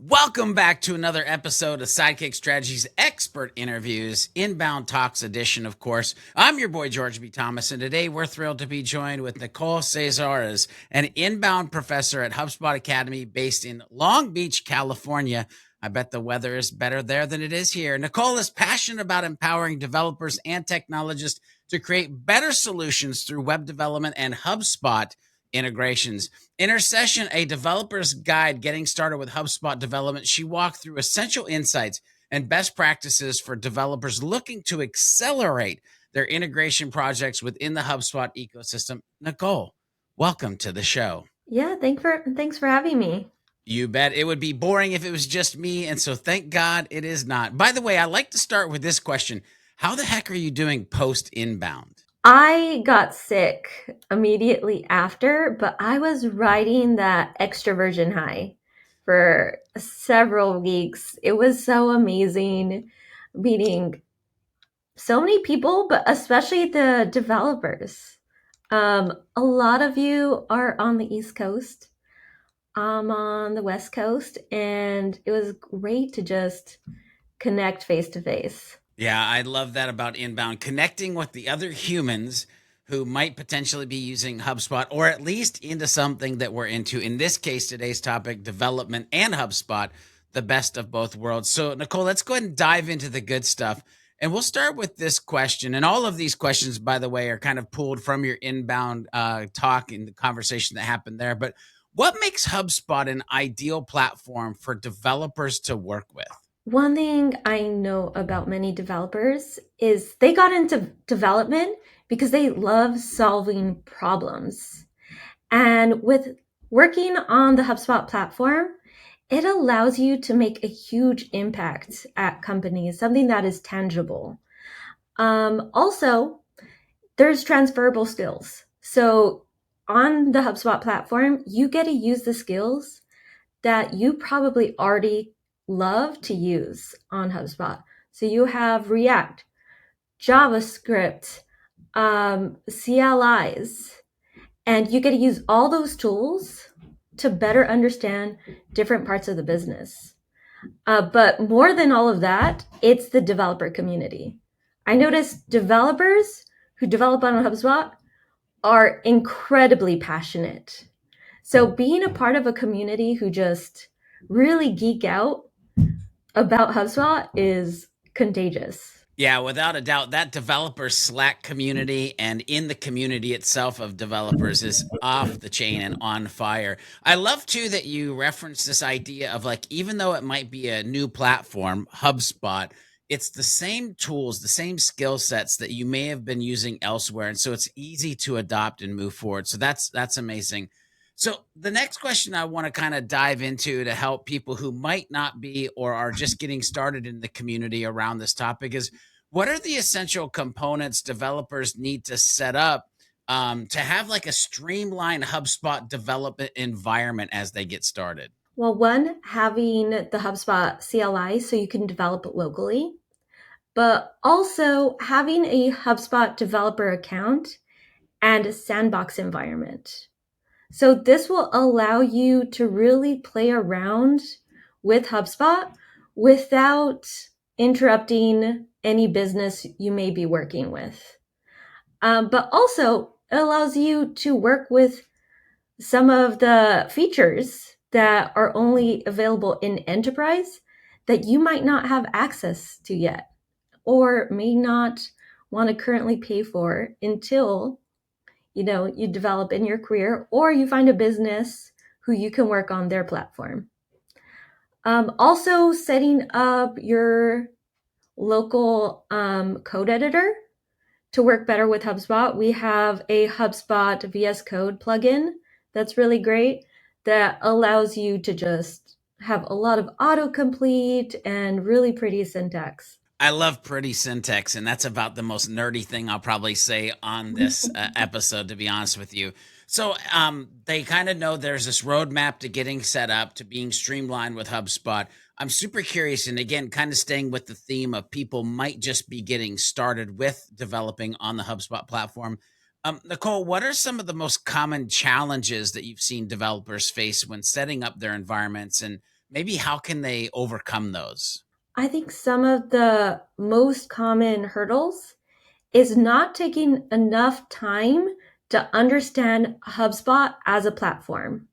Welcome back to another episode of Sidekick Strategies Expert Interviews, Inbound Talks edition, of course. I'm your boy, George B. Thomas, and today we're thrilled to be joined with Nicole Cesares, an inbound professor at HubSpot Academy based in Long Beach, California. I bet the weather is better there than it is here. Nicole is passionate about empowering developers and technologists to create better solutions through web development and HubSpot integrations. In her session, A Developer's Guide Getting Started with HubSpot Development, she walked through essential insights and best practices for developers looking to accelerate their integration projects within the HubSpot ecosystem. Nicole, welcome to the show. Yeah, thanks for having me. You bet. It would be boring if it was just me, and so thank God it is not. By the way, I like to start with this question. How the heck are you doing post inbound? I got sick immediately after, but I was riding that extroversion high for several weeks. It was so amazing meeting so many people, but especially the developers. A lot of you are on the East Coast. I'm on the West Coast, and it was great to just connect face to face. Yeah, I love that about inbound, connecting with the other humans who might potentially be using HubSpot or at least into something that we're into. In this case, today's topic, development and HubSpot, the best of both worlds. So, Nicole, let's go ahead and dive into the good stuff. And we'll start with this question. And all of these questions, by the way, are kind of pulled from your inbound talk and the conversation that happened there. But what makes HubSpot an ideal platform for developers to work with? One thing I know about many developers is they got into development because they love solving problems. And with working on the HubSpot platform, it allows you to make a huge impact at companies, something that is tangible. Also, there's transferable skills. So on the HubSpot platform, you get to use the skills that you probably already love to use on HubSpot. So you have React, JavaScript, CLIs, and you get to use all those tools to better understand different parts of the business. But more than all of that, it's the developer community. I noticed developers who develop on HubSpot are incredibly passionate. So being a part of a community who just really geek out about HubSpot is contagious. Yeah, without a doubt, that developer Slack community and in the community itself of developers is off the chain and on fire. I love too that you reference this idea of like, even though it might be a new platform, HubSpot, it's the same tools, the same skill sets that you may have been using elsewhere. And so it's easy to adopt and move forward. So that's amazing. So the next question I want to kind of dive into to help people who might not be or are just getting started in the community around this topic is what are the essential components developers need to set up to have like a streamlined HubSpot development environment as they get started? Well, one, having the HubSpot CLI so you can develop it locally, but also having a HubSpot developer account and a sandbox environment. So this will allow you to really play around with HubSpot without interrupting any business you may be working with. But also, it allows you to work with some of the features that are only available in enterprise that you might not have access to yet or may not want to currently pay for until you develop in your career or you find a business who you can work on their platform. Also setting up your local code editor to work better with HubSpot. We have a HubSpot VS Code plugin that's really great that allows you to just have a lot of autocomplete and really pretty syntax. I love pretty syntax, and that's about the most nerdy thing I'll probably say on this episode, to be honest with you. So they kind of know there's this roadmap to getting set up, to being streamlined with HubSpot. I'm super curious, and again, kind of staying with the theme of people might just be getting started with developing on the HubSpot platform. Nicole, what are some of the most common challenges that you've seen developers face when setting up their environments and maybe how can they overcome those? I think some of the most common hurdles is not taking enough time to understand HubSpot as a platform.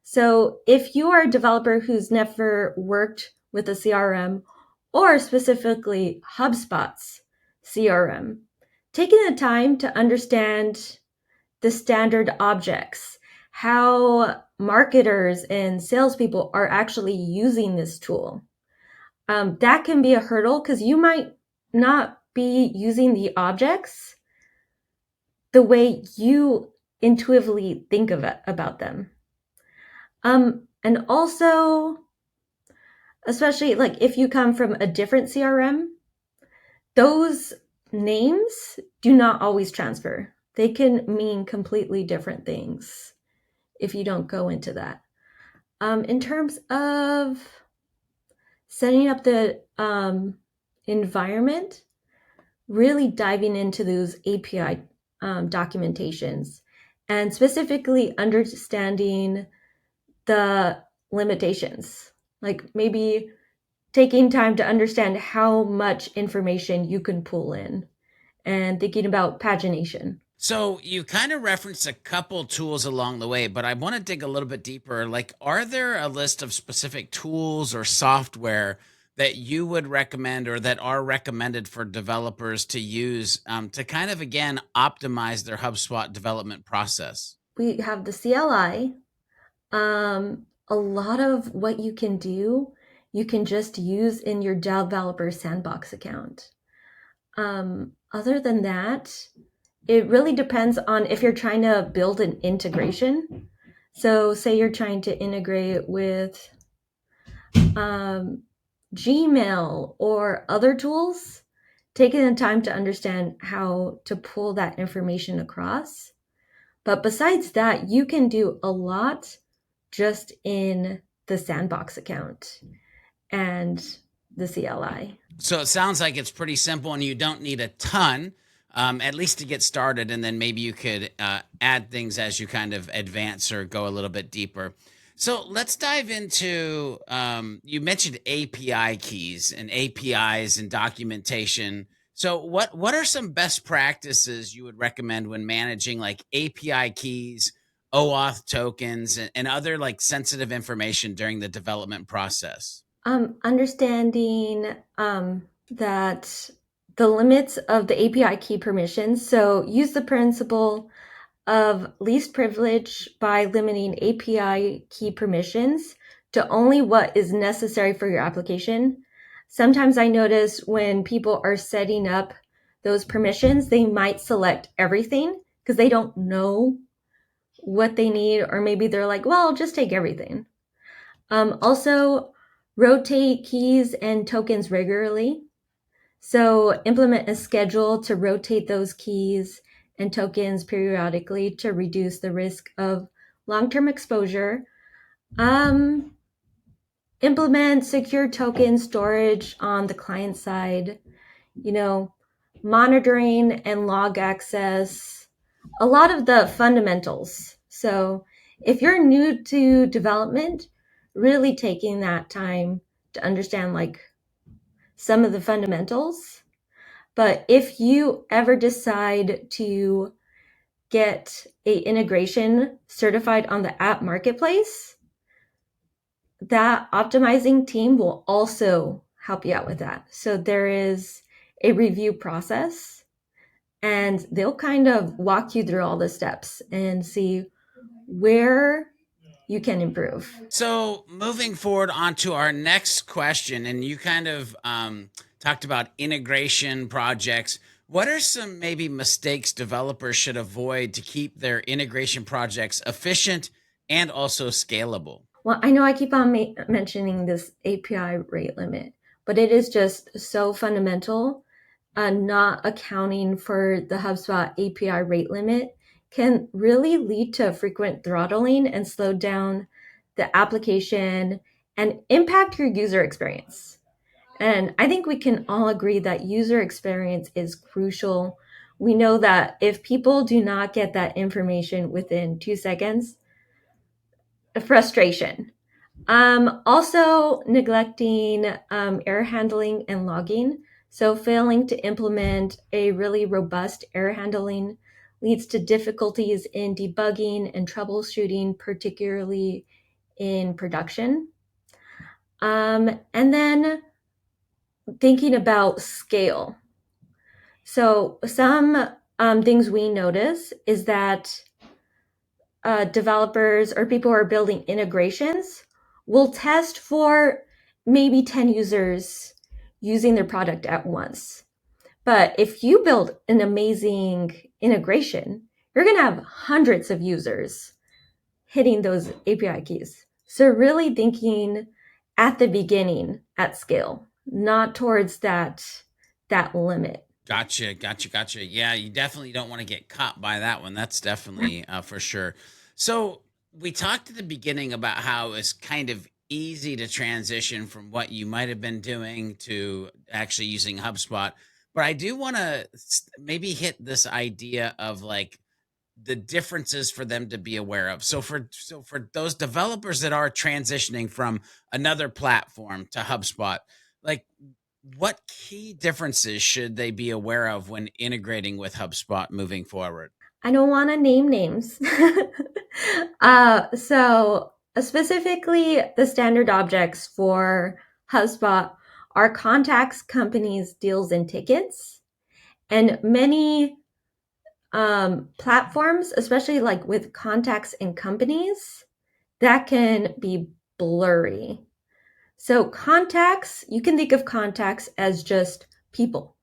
So if you are a developer who's never worked with a CRM or specifically HubSpot's CRM, taking the time to understand the standard objects, how marketers and salespeople are actually using this tool. That can be a hurdle because you might not be using the objects the way you intuitively think of it, about them. And also, especially like if you come from a different CRM, those names do not always transfer. They can mean completely different things if you don't go into that. In terms of setting up the environment, really diving into those API documentations and specifically understanding the limitations, like maybe taking time to understand how much information you can pull in and thinking about pagination. So you kind of referenced a couple tools along the way, but I want to dig a little bit deeper. Like, are there a list of specific tools or software that you would recommend or that are recommended for developers to use to kind of, again, optimize their HubSpot development process? We have the CLI. A lot of what you can do, you can just use in your developer sandbox account. Other than that, it really depends on if you're trying to build an integration. So say you're trying to integrate with Gmail or other tools, taking the time to understand how to pull that information across. But besides that, you can do a lot just in the sandbox account and the CLI. So it sounds like it's pretty simple and you don't need a ton, at least to get started. And then maybe you could add things as you kind of advance or go a little bit deeper. So let's dive into, you mentioned API keys and APIs and documentation. So what are some best practices you would recommend when managing like API keys, OAuth tokens, and other like sensitive information during the development process? Understanding that the limits of the API key permissions. So use the principle of least privilege by limiting API key permissions to only what is necessary for your application. Sometimes I notice when people are setting up those permissions, they might select everything because they don't know what they need, or maybe they're like, well, I'll just take everything. Also, rotate keys and tokens regularly. So implement a schedule to rotate those keys and tokens periodically to reduce the risk of long-term exposure. Implement secure token storage on the client side, monitoring and log access, a lot of the fundamentals. So if you're new to development, really taking that time to understand like some of the fundamentals. But if you ever decide to get a integration certified on the app marketplace, that optimizing team will also help you out with that. So there is a review process and they'll kind of walk you through all the steps and see where you can improve. So moving forward onto our next question, and you kind of talked about integration projects. What are some maybe mistakes developers should avoid to keep their integration projects efficient and also scalable? Well, I know I keep on mentioning this API rate limit, but it is just so fundamental. Not accounting for the HubSpot API rate limit can really lead to frequent throttling and slow down the application and impact your user experience. And I think we can all agree that user experience is crucial. We know that if people do not get that information within 2 seconds, frustration. Also neglecting error handling and logging. So failing to implement a really robust error handling leads to difficulties in debugging and troubleshooting, particularly in production. And then thinking about scale. So some things we notice is that developers or people who are building integrations will test for maybe 10 users using their product at once. But if you build an amazing integration, you're going to have hundreds of users hitting those API keys. So really thinking at the beginning at scale, not towards that limit. Gotcha. Yeah, you definitely don't want to get caught by that one. That's definitely for sure. So we talked at the beginning about how it's kind of easy to transition from what you might have been doing to actually using HubSpot. But I do want to maybe hit this idea of like the differences for them to be aware of. So for those developers that are transitioning from another platform to HubSpot, like what key differences should they be aware of when integrating with HubSpot moving forward? I don't want to name names. So specifically, the standard objects for HubSpot are contacts, companies, deals, and tickets. And many platforms, especially like with contacts and companies, that can be blurry. So contacts, you can think of contacts as just people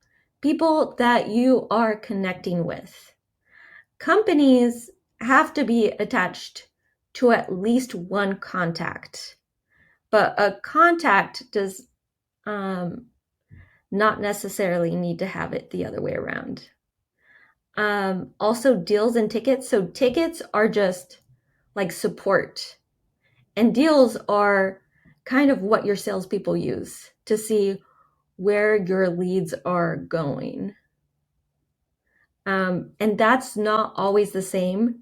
that you are connecting with. Companies have to be attached to at least one contact, but a contact does not necessarily need to have it the other way around. Also, deals and tickets. So, tickets are just like support, and deals are kind of what your salespeople use to see where your leads are going. And that's not always the same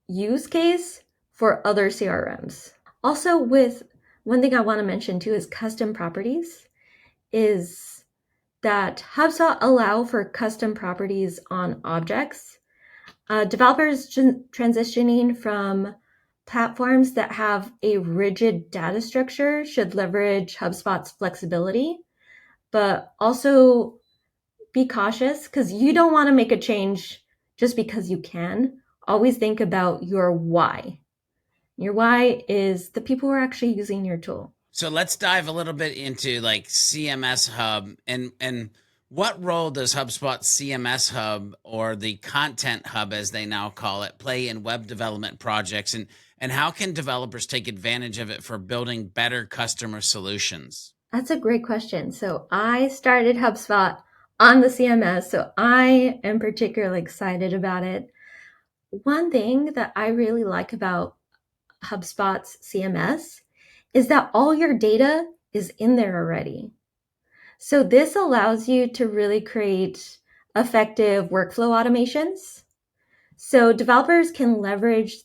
use case for other CRMs. Also, with one thing I want to mention too is custom properties, is that HubSpot allow for custom properties on objects. Developers transitioning from platforms that have a rigid data structure should leverage HubSpot's flexibility, but also be cautious because you don't want to make a change just because you can. Always think about your why. Your why is the people who are actually using your tool. So let's dive a little bit into like CMS Hub and what role does HubSpot CMS Hub or the Content Hub as they now call it play in web development projects and how can developers take advantage of it for building better customer solutions? That's a great question. So I started HubSpot on the CMS, so I am particularly excited about it. One thing that I really like about HubSpot's CMS is that all your data is in there already. So this allows you to really create effective workflow automations. So developers can leverage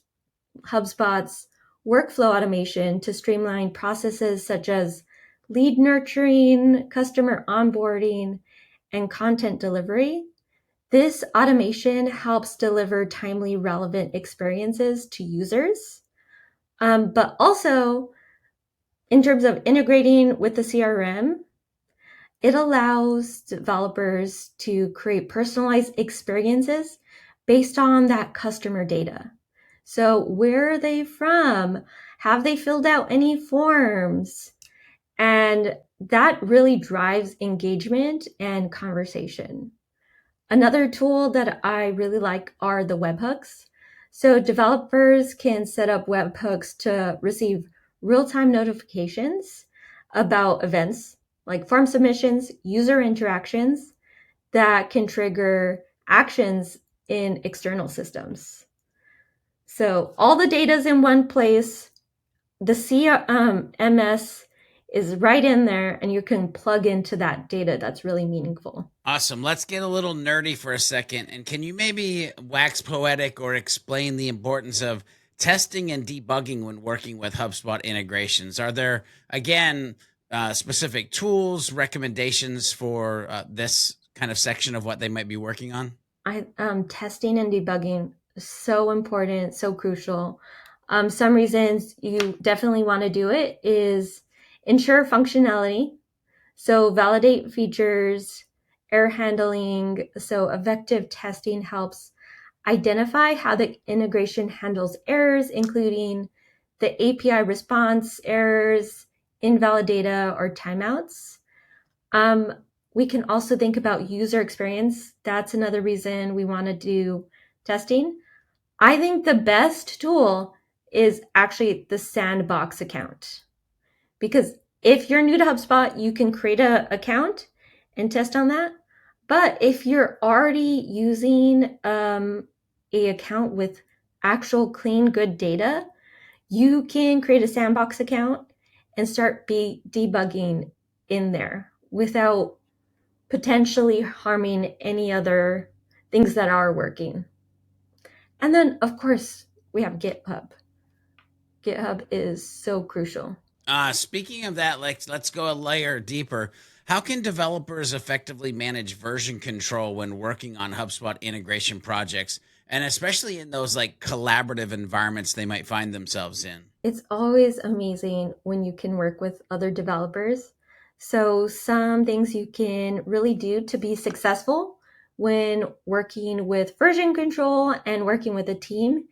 HubSpot's workflow automation to streamline processes such as lead nurturing, customer onboarding, and content delivery. This automation helps deliver timely, relevant experiences to users. But also, in terms of integrating with the CRM, it allows developers to create personalized experiences based on that customer data. So, where are they from? Have they filled out any forms? And that really drives engagement and conversation. Another tool that I really like are the webhooks. So, developers can set up webhooks to receive real time notifications about events like form submissions, user interactions that can trigger actions in external systems. So all the data is in one place. The CMS is right in there, and you can plug into that data that's really meaningful. Awesome. Let's get a little nerdy for a second. And can you maybe wax poetic or explain the importance of testing and debugging when working with HubSpot integrations? Are there, again, specific tools, recommendations for this kind of section of what they might be working on? Testing and debugging so important, so crucial. Some reasons you definitely want to do it is ensure functionality. So validate features, error handling. So effective testing helps identify how the integration handles errors, including the API response errors, invalid data, or timeouts. Um, we can also think about user experience. That's another reason we want to do testing. I think the best tool is actually the sandbox account, because if you're new to HubSpot, you can create an account and test on that. But if you're already using a account with actual clean, good data, you can create a sandbox account and start debugging in there without potentially harming any other things that are working. And then, of course, we have GitHub. GitHub is so crucial. Speaking of that, let's go a layer deeper. How can developers effectively manage version control when working on HubSpot integration projects, and especially in those like collaborative environments they might find themselves in? It's always amazing when you can work with other developers. So, some things you can really do to be successful when working with version control and working with a team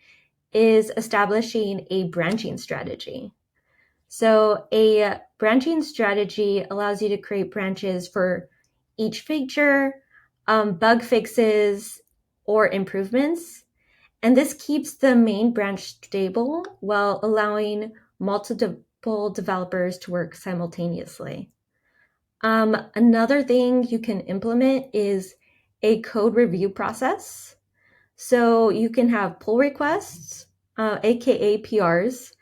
is establishing a branching strategy. So, a branching strategy allows you to create branches for each feature, bug fixes, or improvements. And this keeps the main branch stable while allowing multiple developers to work simultaneously. Another thing you can implement is a code review process. So you can have pull requests, aka PRs,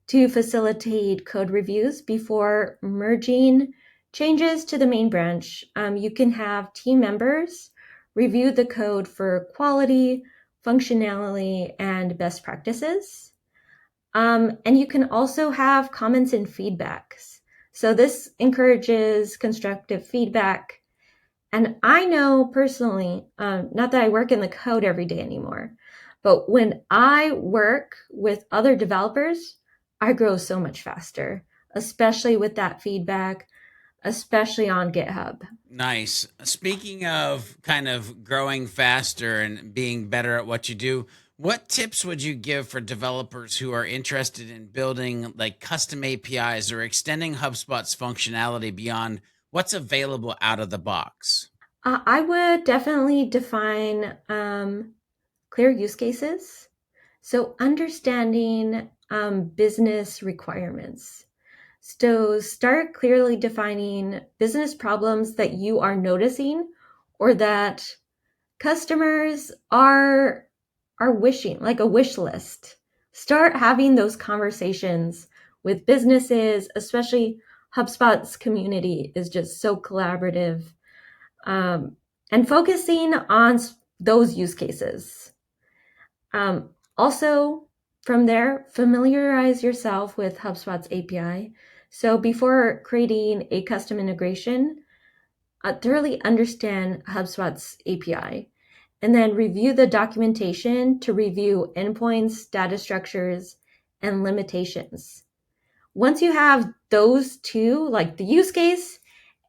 to facilitate code reviews before merging changes to the main branch. You can have team members review the code for quality, functionality, and best practices. And you can also have comments and feedbacks. So this encourages constructive feedback. And I know personally, not that I work in the code every day anymore, but when I work with other developers, I grow so much faster, especially with that feedback, especially on GitHub. Nice. Speaking of kind of growing faster and being better at what you do, what tips would you give for developers who are interested in building like custom APIs or extending HubSpot's functionality beyond what's available out of the box? I would definitely define clear use cases. So, understanding business requirements. So, start clearly defining business problems that you are noticing or that customers are wishing, like a wish list. Start having those conversations with businesses, especially HubSpot's community is just so collaborative, um, and focusing on those use cases. Also, from there, familiarize yourself with HubSpot's API. So before creating a custom integration, thoroughly understand HubSpot's API, and then review the documentation to review endpoints, data structures, and limitations. Once you have those two, like the use case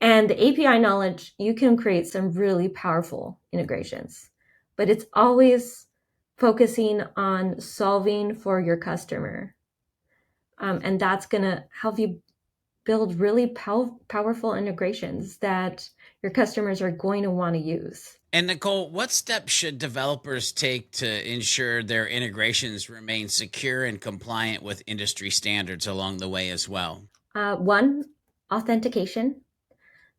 and the API knowledge, you can create some really powerful integrations. But it's always focusing on solving for your customer. And that's going to help you build really powerful integrations that your customers are going to want to use. And Nicole, what steps should developers take to ensure their integrations remain secure and compliant with industry standards along the way as well? One, authentication.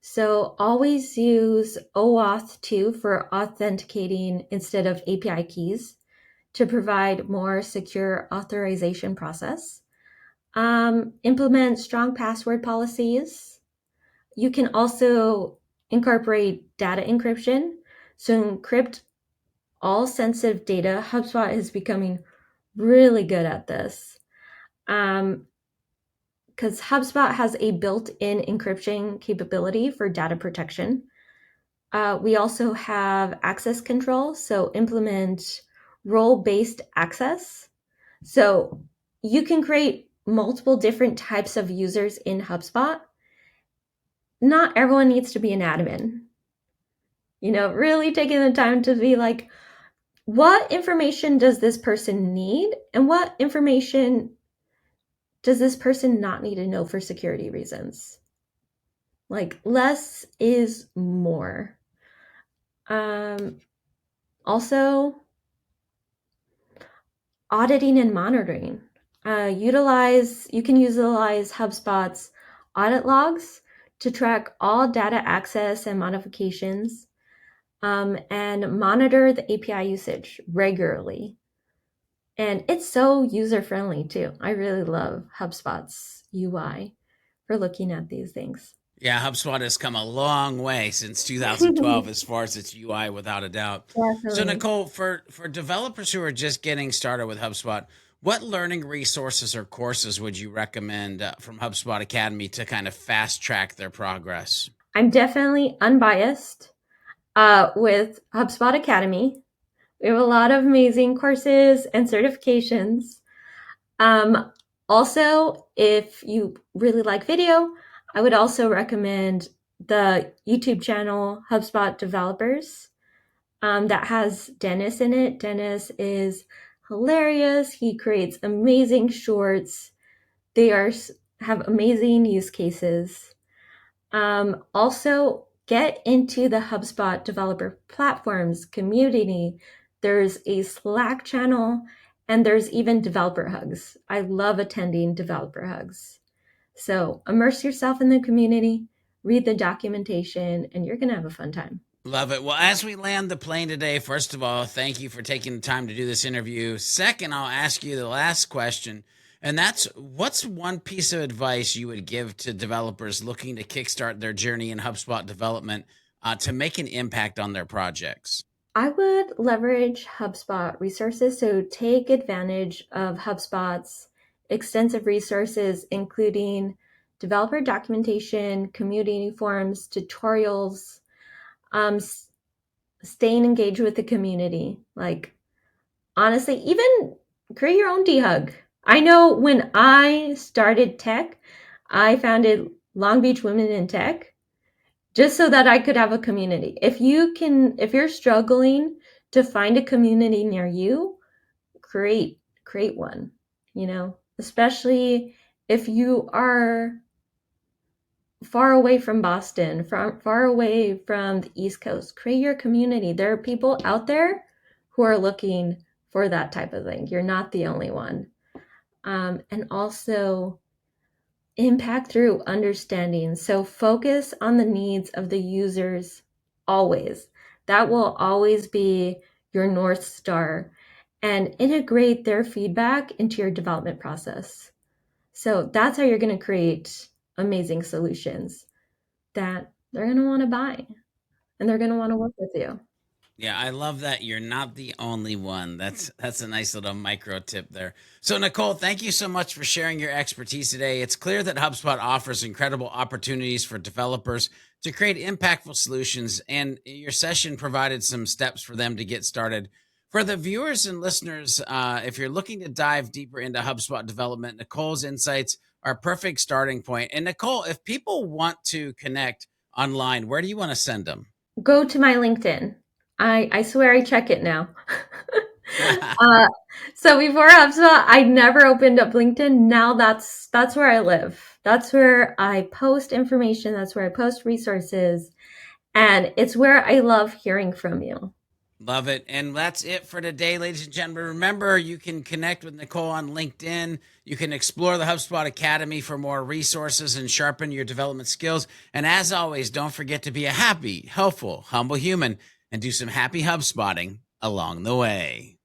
So always use OAuth 2 for authenticating instead of API keys to provide more secure authorization process. Implement strong password policies. You can also incorporate data encryption. So encrypt all sensitive data. HubSpot is becoming really good at this. Because HubSpot has a built-in encryption capability for data protection. We also have access control, so implement role-based access. So you can create multiple different types of users in HubSpot. Not everyone needs to be an admin. Really taking the time to be like, what information does this person need? And what information does this person not need to know for security reasons? Like, less is more. Um, Also, auditing and monitoring. You can utilize HubSpot's audit logs to track all data access and modifications, and monitor the API usage regularly. And it's so user friendly too. I really love HubSpot's UI for looking at these things. Yeah, HubSpot has come a long way since 2012 as far as its UI, without a doubt. So, Definitely. Nicole, for developers who are just getting started with HubSpot, what learning resources or courses would you recommend from HubSpot Academy to kind of fast track their progress? I'm definitely unbiased with HubSpot Academy. We have a lot of amazing courses and certifications. Um, Also, if you really like video, I would also recommend the YouTube channel HubSpot Developers, that has Dennis in it. Dennis is hilarious. He creates amazing shorts. They have amazing use cases. Also, get into the HubSpot developer platforms community. There's a Slack channel and there's even developer hugs. I love attending developer hugs. So immerse yourself in the community, read the documentation, and you're going to have a fun time. Love it. Well, as we land the plane today, first of all, thank you for taking the time to do this interview. Second, I'll ask you the last question, and that's what's one piece of advice you would give to developers looking to kickstart their journey in HubSpot development to make an impact on their projects? I would leverage HubSpot resources. So take advantage of HubSpot's extensive resources, including developer documentation, community forums, tutorials, um, staying engaged with the community. Like, honestly, even create your own dehug. I know when I started tech, I founded Long Beach Women in Tech just so that I could have a community. If you're struggling to find a community near you, create one, especially if you are far away from Boston, far away from the East Coast. Create your community. There are people out there who are looking for that type of thing. You're not the only one. And also impact through understanding. So focus on the needs of the users always. That will always be your North Star, and integrate their feedback into your development process. So that's how you're going to create amazing solutions that they're going to want to buy and they're going to want to work with you. Yeah, I love that you're not the only one. That's a nice little micro tip there. So Nicole, thank you so much for sharing your expertise today. It's clear that HubSpot offers incredible opportunities for developers to create impactful solutions, and your session provided some steps for them to get started. For the viewers and listeners, if you're looking to dive deeper into HubSpot development, Nicole's insights are a perfect starting point. And Nicole, if people want to connect online, where do you want to send them? Go to my LinkedIn. I swear I check it now. uh, so before HubSpot, I never opened up LinkedIn. Now that's where I live. That's where I post information. That's where I post resources, and it's where I love hearing from you. Love it. And that's it for today, ladies and gentlemen. Remember, you can connect with Nicole on LinkedIn. You can explore the HubSpot Academy for more resources and sharpen your development skills. And as always, don't forget to be a happy, helpful, humble human and do some happy HubSpotting along the way.